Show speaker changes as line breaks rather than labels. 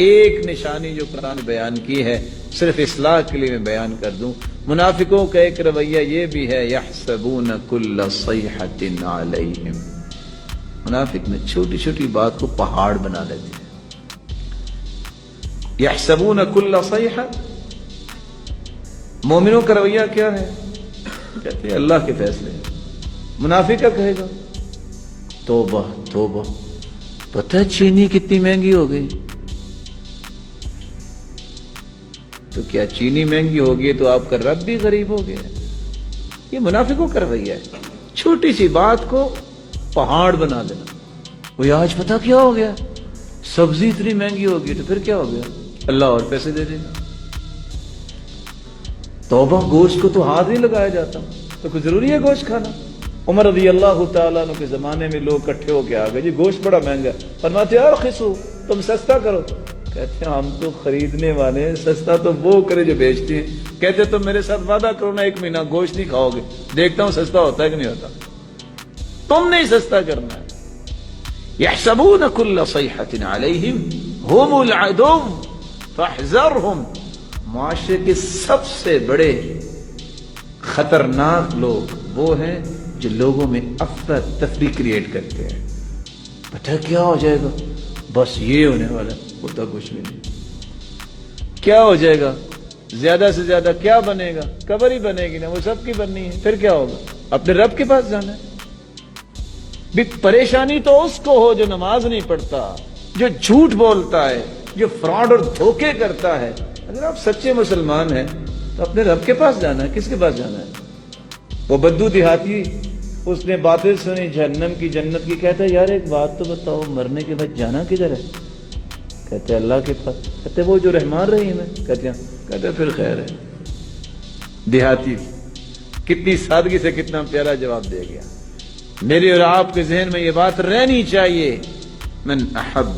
ایک نشانی جو قرآن نے بیان کی ہے صرف اصلاح کے لیے میں بیان کر دوں. منافقوں کا ایک رویہ یہ بھی ہے یحسبون کل صیحۃ علیہم. منافق میں چھوٹی چھوٹی بات کو پہاڑ بنا لیتے ہیں. یحسبون کل صیحہ. مومنوں کا رویہ کیا ہے؟ کہتے ہیں اللہ کے فیصلے. منافق کیا کہے گا؟ توبہ توبہ، پتہ ہے چینی کتنی مہنگی ہو گئی. تو کیا چینی مہنگی ہوگی تو آپ کا رب بھی غریب ہو گیا؟ یہ منافقوں کا رویہ ہے. چھوٹی سی بات کو پہاڑ بنا دینا. وہ آج پتہ کیا ہو گیا؟ سبزی اتنی مہنگی ہوگی تو پھر کیا ہو گیا؟ اللہ اور پیسے دے دے گا. توبہ، گوشت کو تو ہاتھ نہیں لگایا جاتا، تو کوئی ضروری ہے گوشت کھانا؟ عمر رضی اللہ تعالیٰ عنہ کے زمانے میں لوگ اکٹھے ہو کے آ گئے، جی گوشت بڑا مہنگا ہے. فرماتے ہیں ارخصوا، تم سستا کرو. کہتے ہیں ہم تو خریدنے والے ہیں، سستا تو وہ کرے جو بیچتے ہیں. کہتے تم میرے ساتھ وعدہ کرو نا 1 مہینہ گوشت نہیں کھاؤ گے، دیکھتا ہوں سستا ہوتا ہے کہ نہیں ہوتا. تم نہیں سستا کرنا ہے. یحسبون کل صیحۃ علیہم هم العدو فاحذرهم. معاشرے کے سب سے بڑے خطرناک لوگ وہ ہیں جو لوگوں میں افراتفری کریٹ کرتے ہیں. پتہ کیا ہو جائے گا؟ بس یہ ہونے والا ہے، ہوتا کچھ بھی نہیں. کیا ہو جائے گا؟ زیادہ سے زیادہ کیا بنے گا؟ قبر ہی بنے گی نا، وہ سب کی بننی ہے. پھر کیا ہوگا؟ اپنے رب کے پاس جانا ہے. بھی پریشانی تو اس کو ہو جو نماز نہیں پڑھتا، جو جھوٹ بولتا ہے، جو فراڈ اور دھوکے کرتا ہے. اگر آپ سچے مسلمان ہیں تو اپنے رب کے پاس جانا ہے. کس کے پاس جانا ہے؟ وہ بدو دیہاتی، اس نے باتیں سنی جہنم کی جنت کی. کہتا ہے یار ایک بات تو بتاؤ، مرنے کے بعد جانا کدھر ہے؟ کہتے اللہ کے پاس. کہتے وہ جو رحمان رحیم ہے؟ کہتے ہیں. کہتے پھر خیر ہے. دیہاتی کتنی سادگی سے کتنا پیارا جواب دے گیا. میرے اور آپ کے ذہن میں یہ بات رہنی چاہیے. من احب